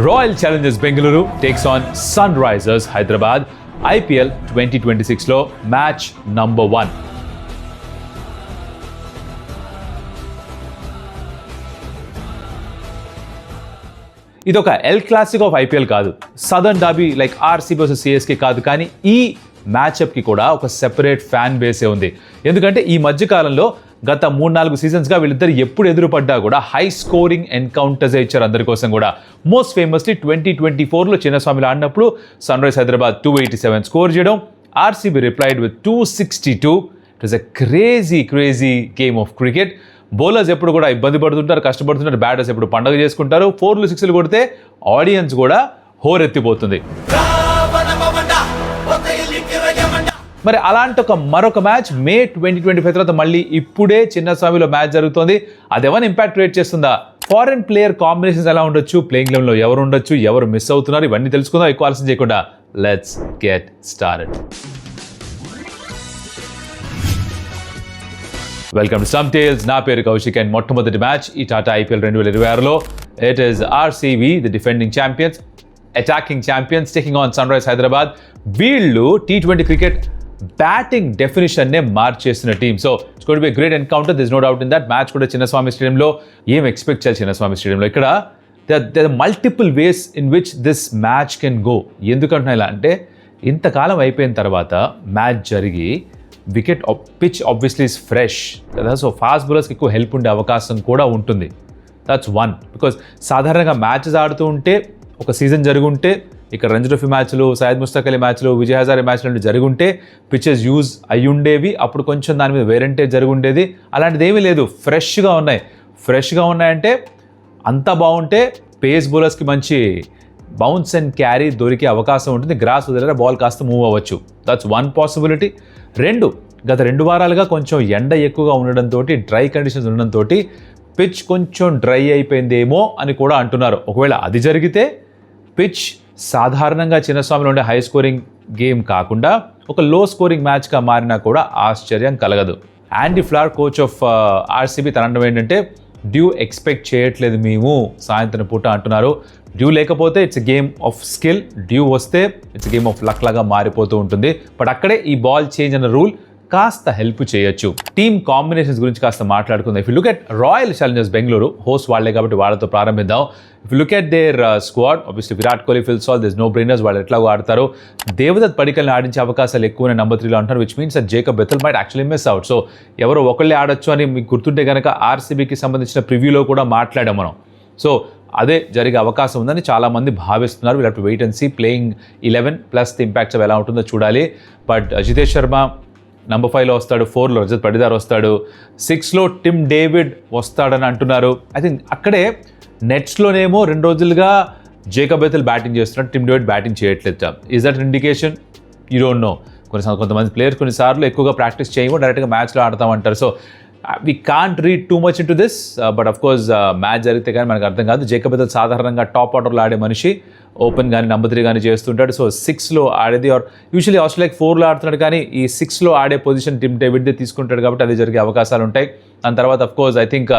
Royal Challengers Bengaluru takes on Sunrisers Hyderabad IPL 2026లో match number 1. ఇది ఒక el classic of IPL కాదు, southern derby like RCB versus CSK కాదు, కానీ ఈ మ్యాచ్అప్కి కూడా ఒక సెపరేట్ ఫ్యాన్ బేసే ఉంది. ఎందుకంటే ఈ మధ్యకాలంలో గత 3-4 సీజన్స్గా వీళ్ళిద్దరు ఎప్పుడు ఎదురుపడ్డా కూడా హై స్కోరింగ్ ఎన్కౌంటర్స్ ఇచ్చారు అందరి కోసం కూడా. మోస్ట్ ఫేమస్లీ 2024లో చిన్నస్వామిలో ఆడినప్పుడు సన్ రైజ్ హైదరాబాద్ 287 స్కోర్ చేయడం, RCB replied with 262. It was a crazy game of cricket. Bowlers ఎప్పుడు కూడా ఇబ్బంది పడుతుంటారు, కష్టపడుతుంటారు, బ్యాటర్స్ ఎప్పుడు పండగ చేసుకుంటారు. 4లు 6లు కొడితే ఆడియన్స్ కూడా హోరెత్తిపోతుంది. మరి అలాంటి మరొక మ్యాచ్ మే 2025 తర్వాత మళ్ళీ ఇప్పుడే చిన్నస్వామిలో మ్యాచ్ జరుగుతోంది. అది ఏమైనా ఇంపాక్ట్ క్రియేట్ చేస్తుందా? ఫారెన్ ప్లేయర్ కాంబినేషన్స్ ఎలా ఉండొచ్చు, ప్లేయింగ్ లెవెన్లో ఎవరు ఉండొచ్చు, ఎవరు మిస్ అవుతున్నారు, ఇవన్నీ తెలుసుకుందాం. ఎక్కువ ఆలస్యం చేయకుండా let's get started. Welcome to stump tales. నా పేరు కౌశిక్ అండ్ మొట్టమొదటి మ్యాచ్ ఈ టాటా ఐపీఎల్ 2026లో it is RCB the defending champions, attacking champions taking on sun rise Hyderabad. వీళ్ళు T20 క్రికెట్ బ్యాటింగ్ డెఫినేషన్నే మార్చేసిన team. So it's going to be great encounter, this no doubt in that. Match కూడా చిన్నస్వామి స్టేడియంలో. ఏం expect చేయాలి చిన్నస్వామి స్టేడియంలో? ఇక్కడ the multiple ways in which this match can go. ఎందుకంటున్నా ఇలా అంటే, ఇంతకాలం అయిపోయిన తర్వాత మ్యాచ్ జరిగి wicket pitch obviously is fresh కదా, సో ఫాస్ట్ బౌలర్స్కి ఎక్కువ హెల్ప్ ఉండే అవకాశం కూడా ఉంటుంది. That's one. బికాజ్ సాధారణంగా మ్యాచెస్ ఆడుతూ ఉంటే, ఒక సీజన్ జరుగుంటే, ఇక్కడ రంజీ ట్రోఫీ మ్యాచ్లు, సయ్యద్ ముస్తక్ అలీ మ్యాచ్లు, విజయ్ హజారే మ్యాచ్లు జరుగుంటే పిచెస్ యూజ్ అయ్యి ఉండేవి. అప్పుడు కొంచెం దాని మీద వేరెంటేజ్ జరుగుండేది. అలాంటిది ఏమీ లేదు, ఫ్రెష్గా ఉన్నాయంటే అంతా బాగుంటే పేస్ బౌలర్స్కి మంచి బౌన్స్ అండ్ క్యారీ దొరికే అవకాశం ఉంటుంది. గ్రాస్ వదిలేరా బాల్ కాస్త మూవ్ అవ్వచ్చు. That's one possibility. గత 2 వారాలుగా కొంచెం ఎండ ఎక్కువగా ఉండడంతో, డ్రై కండిషన్స్ ఉండడంతో పిచ్ కొంచెం డ్రై అయిపోయిందేమో అని కూడా అంటున్నారు. ఒకవేళ అది జరిగితే పిచ్ సాధారణంగా చిన్నస్వామిలో ఉండే హై స్కోరింగ్ గేమ్ కాకుండా ఒక లో స్కోరింగ్ మ్యాచ్గా మారినా కూడా ఆశ్చర్యం కలగదు. Andy Flower, coach of RCB, తనండం ఏంటంటే డ్యూ ఎక్స్పెక్ట్ చేయట్లేదు మేము సాయంత్రం పూట అంటున్నారు. డ్యూ లేకపోతే it's a game of skill, dew వస్తే it's a game of luck లాగా మారిపోతూ ఉంటుంది. బట్ అక్కడే ఈ బాల్ చేంజ్ అన్న రూల్ కాస్త హెల్ప్ చేయొచ్చు. టీమ్ కాంబినేషన్స్ గురించి కాస్త మాట్లాడుకుందాం. If you look at Royal Challengers Bengaluru, host వాళ్ళే కాబట్టి వాళ్ళతో ప్రారంభిద్దాం. If you look at their squad, obviously Virat Kohli, Phil Salt, this no brainers, వాళ్ళు ఎట్లాగో ఆడతారు. దేవదత్ పడికల్ని ఆడించే అవకాశాలు ఎక్కువనే నెంబర్ 3లో అంటారు, which means that Jacob Bethell might actually miss out. So ఎవరో ఒకళ్ళే ఆడొచ్చు అని మీకు గుర్తుంటే కనుక ఆర్సీబీకి సంబంధించిన ప్రివ్యూలో కూడా మాట్లాడాం మనం. సో అదే జరిగే అవకాశం ఉందని చాలామంది భావిస్తున్నారు. We'll have to wait and see. Playing 11 plus the impacts ఎలా ఉంటుందో చూడాలి. బట్ జితేష్ శర్మ నెంబర్ 5లో వస్తాడు, 4లో రజత్ పటిదార్ వస్తాడు, 6లో టిమ్ డేవిడ్ వస్తాడని అంటున్నారు. ఐ థింక్ అక్కడే నెట్స్లోనేమో 2 రోజులుగా జేకబ్ బెథెల్ బ్యాటింగ్ చేస్తున్నాడు, టిమ్ డేవిడ్ బ్యాటింగ్ చేయట్లేదు. Is that indication? You don't know. కొంతమంది ప్లేయర్స్ కొన్నిసార్లు ఎక్కువగా ప్రాక్టీస్ చేయము, డైరెక్ట్గా మ్యాచ్లో ఆడతామంటారు. So we can't read too much into this, but of course match జరిగితే కానీ మనకు అర్థం కాదు. జేకబ్ బెథెల్ సాధారణంగా టాప్ ఆర్డర్లో ఆడే మనిషి, ఓపెన్ కానీ నెంబర్ 3 కానీ చేస్తుంటాడు. సో 6లో ఆడేది, ఆర్ యూజువల్లీ ఆస్ట్రేలియాకి 4లో ఆడుతున్నాడు, కానీ ఈ 6లో ఆడే పొజిషన్ టిమ్ డేవిడ్దే తీసుకుంటాడు కాబట్టి అది జరిగే అవకాశాలు ఉంటాయి. దాని తర్వాత of course I think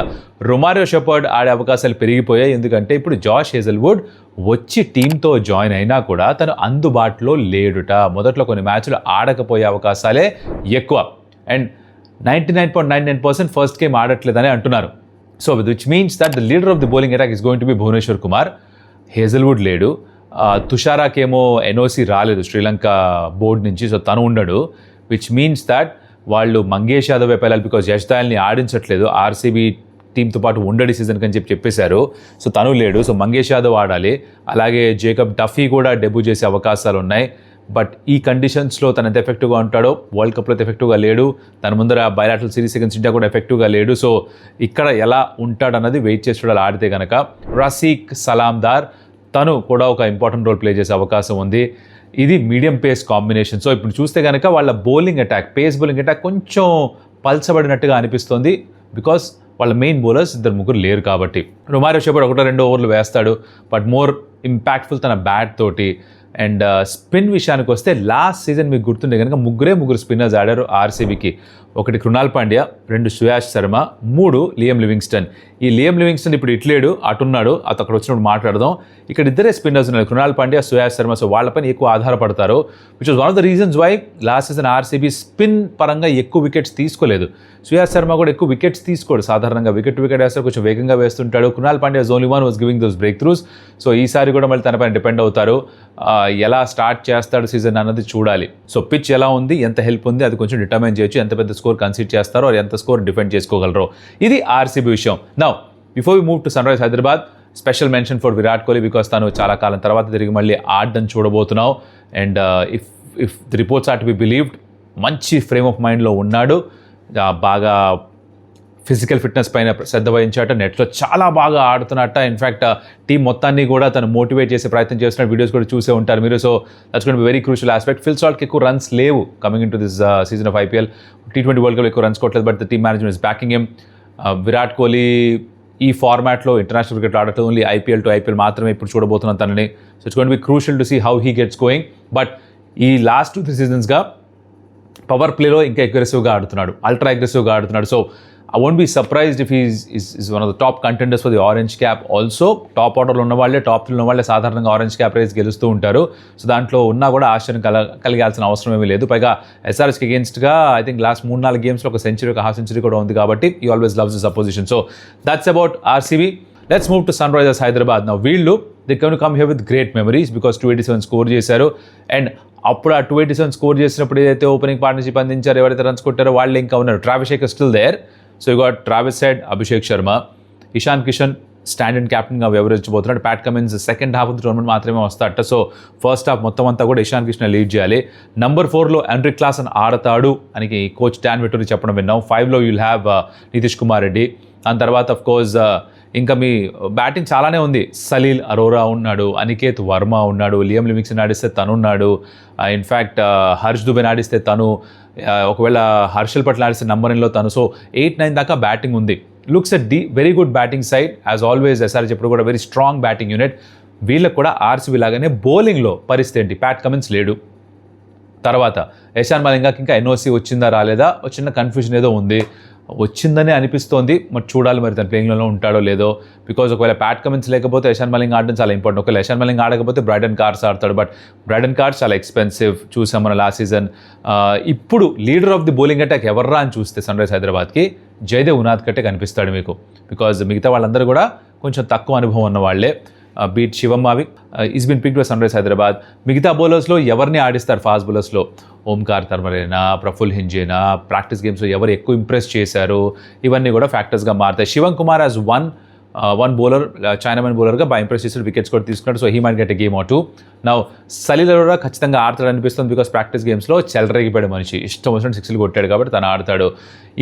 Romario shepherd ఆడే అవకాశాలు పెరిగిపోయాయి. ఎందుకంటే ఇప్పుడు జాష్ హేజల్వుడ్ వచ్చి టీంతో జాయిన్ అయినా కూడా తను అందుబాటులో లేడుట. మొదట్లో కొన్ని మ్యాచ్లు ఆడకపోయే అవకాశాలే ఎక్కువ. అండ్ 99.99% ఫస్ట్ గేమ్ ఆడట్లేదని అంటున్నారు. So which means that the leader of the bowling attack is going to be Bhuvneshwar Kumar. Hazlewood లేడు, తుషారాకేమో ఎన్ఓసి రాలేదు శ్రీలంక బోర్డు నుంచి, సో తను ఉండడు. విచ్ మీన్స్ దట్ వాళ్ళు మంగేష్ యాదవ్ వైపు వెళ్ళాలి, బికాజ్ యష్ దయాల్ని ఆడించట్లేదు, ఆర్సీబీ టీంతో పాటు ఉండడి సీజన్కి అని చెప్పేశారు. సో తను లేడు, సో మంగేష్ యాదవ్ ఆడాలి. అలాగే జేకబ్ డఫీ కూడా డెబ్యూ చేసే అవకాశాలు ఉన్నాయి. బట్ ఈ కండిషన్స్లో తను ఎంత ఎఫెక్టివ్గా ఉంటాడో, వరల్డ్ కప్లో ఎఫెక్టివ్గా లేడు, తన ముందర బైలాటరల్ సిరీస్ అగైన్స్ ఇండియా కూడా ఎఫెక్టివ్గా లేడు. సో ఇక్కడ ఎలా ఉంటాడన్నది వెయిట్ చేసి చూడాలి. ఆడితే కనుక రసీక్ సలాందార్, తను కూడా ఒక ఇంపార్టెంట్ రోల్ ప్లే చేసే అవకాశం ఉంది. ఇది మీడియం పేస్ కాంబినేషన్. సో ఇప్పుడు చూస్తే కనుక వాళ్ళ bowling attack, pace bowling attack కొంచెం పల్చబడినట్టుగా అనిపిస్తుంది, బికాస్ వాళ్ళ మెయిన్ బౌలర్స్ 2-3 లేరు కాబట్టి. రొమారియో షెపర్డ్ 1-2 ఓవర్లు వేస్తాడు, బట్ మోర్ ఇంపాక్ట్ఫుల్ తన బ్యాట్ తోటి. అండ్ స్పిన్ విషయానికి వస్తే లాస్ట్ సీజన్ మీకు గుర్తుండే కనుక ముగ్గురు స్పిన్నర్స్ ఆడారు ఆర్సీబీకి. ఒకటి కృణాల్ పాండ్యా, 2 సుయాష్ శర్మ, 3 లియం లివింగ్స్టన్. ఈ లియం లివింగ్స్టన్ ఇప్పుడు ఇట్లేడు, అటున్నాడు, అక్కడ వచ్చినప్పుడు మాట్లాడదాం. ఇక్కడ ఇద్దరే స్పిన్నర్స్ ఉన్నారు, కృణాల్ పాండ్యా, సుయాష్ శర్మ. సో వాళ్ళపైన ఎక్కువ ఆధారపడతారు, which was one of the reasons why last season RCB spin పరంగా ఎక్కువ వికెట్స్ తీసుకోలేదు. సుయాష్ శర్మ కూడా ఎక్కువ వికెట్స్ తీసుకోడు, సాధారణంగా వికెట్ వేస్తారు, కొంచెం వేగంగా వేస్తుంటాడు. Krunal Pandya only one was giving those breakthroughs. So ఈసారి కూడా మళ్ళీ తనపైన డిపెండ్ అవుతారు. ఎలా స్టార్ట్ చేస్తాడు సీజన్ అన్నది చూడాలి. సో పిచ్ ఎలా ఉంది, ఎంత హెల్ప్ ఉంది, అది కొంచెం డిటర్మైన్ చేయొచ్చు, ఎంత పెద్ద స్కోర్ కన్సిడర్ చేస్తారో, ఎంత స్కోర్ డిఫెండ్ చేసుకోగలరో. ఇది ఆర్సీబీ విషయం. Now before we move to sun rise Hyderabad, special mention for Virat Kohli, because తను చాలా కాలం తర్వాత తిరిగి మళ్ళీ ఆడడం చూడబోతున్నావు. And if the reports are to be believed, మంచి ఫ్రేమ్ ఆఫ్ మైండ్లో ఉన్నాడు, బాగా ఫిజికల్ ఫిట్నెస్ పైన శ్రద్ధ వహించాట, నెట్లో చాలా బాగా ఆడుతున్నట్ట. ఇన్ఫ్యాక్ట్ టీం మొత్తాన్ని కూడా తను మోటివేట్ చేసే ప్రయత్నం చేస్తున్న వీడియోస్ కూడా చూసే ఉంటారు మీరు. So that's going to be very crucial aspect. Phil సాల్ట్కి ఎక్కువ రన్స్ లేవు coming in to this season of IPL. T20 world cup ఎక్కువ రన్స్ కొట్టలేదు, but the team management is backing him. Virat Kohli ఈ ఫార్మాట్లో ఇంటర్నేషనల్ క్రికెట్ ఆడటం ఓన్లీ ఐపీఎల్ టు ఐపీఎల్ మాత్రమే ఇప్పుడు చూడబోతున్నాం తనని. So it's going to be crucial to see how he gets going. But ఈ లాస్ట్ 2-3 సీజన్స్గా పవర్ ప్లేలో ఇంకా అగ్రెసివ్గా ఆడుతున్నాడు, అల్ట్రా అగ్రెసివ్గా ఆడుతున్నాడు. So I won't be surprised if he is one of the top contenders for the orange cap also. Top ఆర్డర్లో ఉన్న వాళ్ళే, టాప్ 3 ఉన్న వాళ్ళే సాధారణంగా ఆరెంజ్ క్యాప్ రేస్ గెలుస్తూ ఉంటారు. సో దాంట్లో ఉన్నా కూడా ఆశ్చర్యం కలిగాల్సిన అవసరం ఏమీ లేదు. పైగా ఎస్ఆర్ఎస్కి అగేన్స్ట్గా ఐ థింక్ లాస్ట్ 3-4 గేమ్స్లో ఒక సెంచరీ, ఒక హాఫ్ సెంచరీ కూడా ఉంది కాబట్టి he always loves his opposition. So that's about RCB. Let's move to Sunrisers Hyderabad. Now వీళ్ళు they can come here with great memories because 287 score చేశారు. అండ్ అప్పుడు ఆ 287 స్కోర్ చేసినప్పుడు ఏదైతే ఓపెనింగ్ పార్ట్నర్షిప్ అందించారో, ఎవరైతే రన్స్ కొట్టారో వాళ్ళే ఇంకా ఉన్నారు. Travis Head still there. So you got Travis Head, Abhishek Sharma, Ishan Kishan stand and కెప్టెన్గా వ్యవహరించబోతున్నాడు. Pat Cummins second half of the tournament మాత్రమే వస్తాడట. సో ఫస్ట్ హాఫ్ మొత్తం అంతా కూడా ఇషాన్ కిషన్ లీడ్ చేయాలి. నంబర్ 4లో ఎండ్రిక్ క్లాసన్ ఆడతాడు అని కోచ్ డాన్ వెటూరి చెప్పడం విన్నాం. 5లో యూల్ హ్యావ్ నితీష్ కుమార్ రెడ్డి. దాని తర్వాత అఫ్ కోర్స్ ఇంకా మీ బ్యాటింగ్ చాలానే ఉంది. సలీల్ అరోరా ఉన్నాడు, అనికేత్ వర్మ ఉన్నాడు, లియం లివింగ్స్టన్ ఆడిస్తే తను ఉన్నాడు, ఇన్ఫ్యాక్ట్ హర్ష్ దుబే ఆడిస్తే తను, ఒకవేళ హర్షల్ పట్ల ఆడిస్తే నంబర్ 9లో తను. సో 8-9 దాకా బ్యాటింగ్ ఉంది. Looks at very good batting side as always. SRH ఎప్పుడు కూడా వెరీ స్ట్రాంగ్ బ్యాటింగ్ యూనిట్. వీళ్ళకి కూడా ఆర్సీబీ లాగానే బౌలింగ్లో పరిస్థితి ఏంటి, ప్యాట్ కమిన్స్ లేడు. తర్వాత యశాన్ మలింగాకి ఇంకా ఎన్ఓసి వచ్చిందా రాలేదా, చిన్న కన్ఫ్యూజన్ ఏదో ఉంది. వచ్చిందని అనిపిస్తోంది, మరి చూడాలి మరి తన ప్లేయింగ్లో ఉంటాడో లేదో. బికాజ్ ఒకవేళ ప్యాట్ కమిన్స్ లేకపోతే యశాన్ మలింగ్ ఆడడం చాలా ఇంపార్టెంట్. ఒకవేళ యశాన్ మలింగ్ ఆడకపోతే బ్రైడన్ కార్స్ ఆడతాడు, బట్ బ్రైడన్ కార్స్ చాలా ఎక్స్పెన్సివ్. చూసాం మనం లాస్ట్ సీజన్. ఇప్పుడు leader of the bowling attack ఎవర్రా అని చూస్తే సన్ రైజ్ హైదరాబాద్కి జయదేవ్ ఉనాద్కట్టే కనిపిస్తాడు మీకు. బికాజ్ మిగతా వాళ్ళందరూ కూడా కొంచెం తక్కువ అనుభవం ఉన్న వాళ్ళే. But Shivam Mavi is been picked by sun rise Hyderabad. మిగతా బౌలర్స్లో ఎవరిని ఆడిస్తారు ఫాస్ట్ బౌలర్స్లో? ఓంకార్ తర్మరేనా, ప్రఫుల్ హింజేనా, ప్రాక్టీస్ గేమ్స్లో ఎవరు ఎక్కువ ఇంప్రెస్ చేశారు, ఇవన్నీ కూడా ఫ్యాక్టర్స్గా మారుతాయి. Shivam Kumar as one bowler, Chinamen బౌలర్గా బాగా ఇంప్రెస్ చేశాడు, వికెట్స్ కూడా తీసుకున్నాడు. So he might get a game or 2. Now Salil Arora ఖచ్చితంగా ఆడతాడు అనిపిస్తుంది, బికాస్ ప్రాక్టీస్ గేమ్స్లో చెలరేగిపోయాడు మనిషి, ఇష్టం వచ్చిన 6లు కొట్టాడు కాబట్టి తను ఆడతాడు.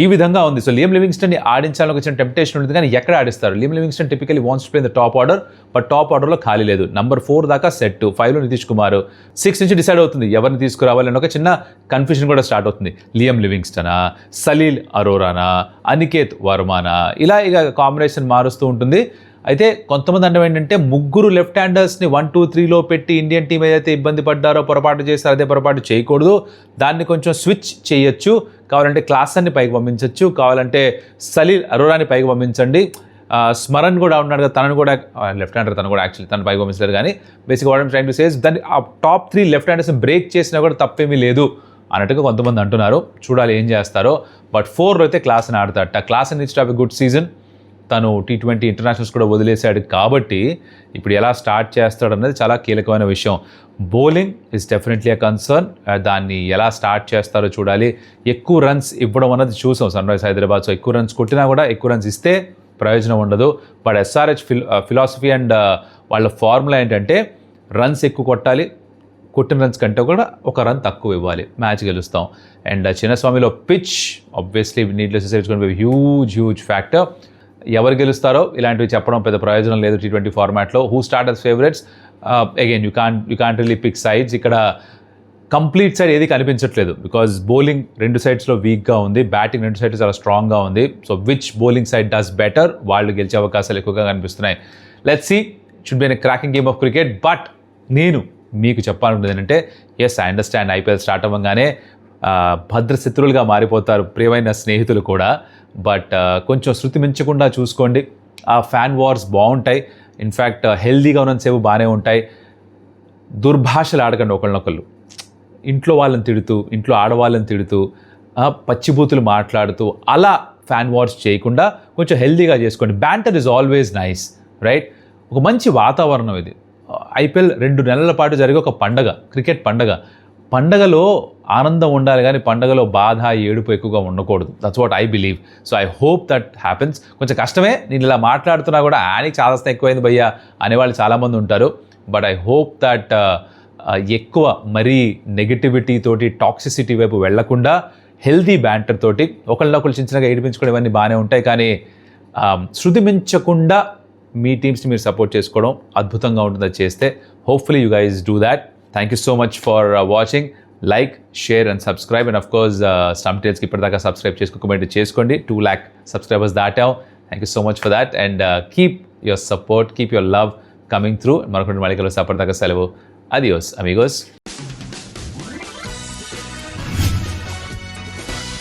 ఈ విధంగా ఉంది. సో లియం లివింగ్స్టన్ని ఆడించాలని వచ్చిన టెంప్టేషన్ ఉంటుంది, కానీ ఎక్కడ ఆడిస్తారు? Liam Livingstone typically wants to play in the top order, but top ఆర్డర్లో ఖాళీ లేదు. నంబర్ 4 దాకా సెట్, 5లో నితీష్ కుమార్, 6 నుంచి డిసైడ్ అవుతుంది ఎవరిని తీసుకురావాలని ఒక చిన్న కన్ఫ్యూజన్ కూడా స్టార్ట్ అవుతుంది. లియం లివింగ్స్టనా, సలీల్ అరోరానా, అనికేత్ వర్మానా, ఇలా ఇక కాంబినేషన్ మారుస్తూ ఉంటుంది. అయితే కొంతమంది అంటే ఏంటంటే ముగ్గురు లెఫ్ట్ హ్యాండర్స్ని 1, 2, 3లో పెట్టి ఇండియన్ టీం ఏదైతే ఇబ్బంది పడ్డారో, పొరపాటు చేస్తారో అదే పొరపాటు చేయకూడదు. దాన్ని కొంచెం స్విచ్ చేయొచ్చు. కావాలంటే క్లాసన్ని పైకి పంపించవచ్చు, కావాలంటే సలీల్ అరోరాని పైకి పంపించండి. స్మరణ్ కూడా ఉన్నాడు కదా, తనను కూడా లెఫ్ట్ హ్యాండర్, తను కూడా యాక్చువల్లీ తను పైకి పంపించలేదు. కానీ బేసిక్గా what I'm trying to say is దాన్ని ఆ టాప్ 3 లెఫ్ట్ హ్యాండర్స్ని బ్రేక్ చేసినా కూడా తప్పేమీ లేదు అన్నట్టుగా కొంతమంది అంటున్నారు. చూడాలి ఏం చేస్తారో. బట్ 4లో అయితే క్లాసన్ ఆడతాడట. Klaasen needs to have a good season. తను T20 ఇంటర్నేషనల్స్ కూడా వదిలేశాడు కాబట్టి ఇప్పుడు ఎలా స్టార్ట్ చేస్తాడు అనేది చాలా కీలకమైన విషయం. Bowling is definitely a concern. దాన్ని ఎలా స్టార్ట్ చేస్తారో చూడాలి. ఎక్కువ రన్స్ ఇవ్వడం అన్నది చూసాం సన్ రైజ్ హైదరాబాద్. సో ఎక్కువ రన్స్ కొట్టినా కూడా ఎక్కువ రన్స్ ఇస్తే ప్రయోజనం ఉండదు. బట్ ఎస్ఆర్హెచ్ ఫిలాసఫీ అండ్ వాళ్ళ ఫార్ములా ఏంటంటే రన్స్ ఎక్కువ కొట్టాలి, కొట్టిన రన్స్ కంటే కూడా ఒక రన్ తక్కువ ఇవ్వాలి, మ్యాచ్ గెలుస్తాం. అండ్ చిన్నస్వామిలో pitch obviously needless it's going to be huge factor. ఎవరు గెలుస్తారో ఇలాంటివి చెప్పడం పెద్ద ప్రయోజనం లేదు T20 ఫార్మాట్లో. Who start as favourites, again you can't really pick sides. ఇక్కడ కంప్లీట్ సైడ్ ఏది కనిపించట్లేదు, బికాజ్ బౌలింగ్ 2 సైడ్స్లో వీక్గా ఉంది, బ్యాటింగ్ 2 సైడ్స్ చాలా స్ట్రాంగ్గా ఉంది. So which bowling side does better, వాళ్ళు గెలిచే అవకాశాలు ఎక్కువగా కనిపిస్తున్నాయి. Let's see, should be a cracking game of cricket. But నేను మీకు చెప్పాలనుకుంది ఏంటంటే as I understand IPL start అవ్వగానే భద్రశత్రువులుగా మారిపోతారు ప్రియమైన స్నేహితులు కూడా, బట్ కొంచెం శృతి మించకుండా చూసుకోండి. ఆ ఫ్యాన్ వార్స్ బాగుంటాయి, ఇన్ఫ్యాక్ట్ హెల్దీగా ఉన్నంతసేపు బాగానే ఉంటాయి. దుర్భాషలు ఆడకండి ఒకళ్ళనొకళ్ళు, ఇంట్లో వాళ్ళని తిడుతూ, ఇంట్లో ఆడవాళ్ళని తిడుతూ, పచ్చిబూతులు మాట్లాడుతూ అలా ఫ్యాన్ వార్స్ చేయకుండా కొంచెం హెల్దీగా చేసుకోండి. Banter is always nice, right? ఒక మంచి వాతావరణం ఇది. ఐపీఎల్ 2 నెలల పాటు జరిగే ఒక పండగ, క్రికెట్ పండగ. పండగలో ఆనందం ఉండాలి కానీ పండగలో బాధ, ఏడుపు ఎక్కువగా ఉండకూడదు. That's what I believe. So I hope that happens. కొంచెం కష్టమే, నేను ఇలా మాట్లాడుతున్నా కూడా ఆయనకి చాలా ఎక్కువైంది భయ్యా అనేవాళ్ళు చాలామంది ఉంటారు. బట్ ఐ హోప్ దట్ ఎక్కువ మరీ నెగిటివిటీ తోటి, టాక్సిసిటీ వైపు వెళ్లకుండా హెల్దీ బ్యాంటర్ తోటి ఒకళ్ళనొకళ్ళు చిన్నగా ఏడిపించుకోవడం ఇవన్నీ బాగానే ఉంటాయి, కానీ శృతి మించకుండా మీ టీమ్స్ని మీరు సపోర్ట్ చేసుకోవడం అద్భుతంగా ఉంటుంది అది చేస్తే. Hopefully you guys do that. Thank you so much for watching. Like, share and subscribe. And of course stump టేల్స్కి ఇప్పటిదాకా సబ్స్క్రైబ్ చేసుకోకపోతే చేసుకోండి. 2 lakh సబ్స్క్రైబర్స్ దాటాం. Thank you so much for that. And keep your support, keep your love coming through. మరొకటి మళ్ళీ కలుస్తా. అప్పటిదాకా సెలవు. అడియోస్ అమిగోస్.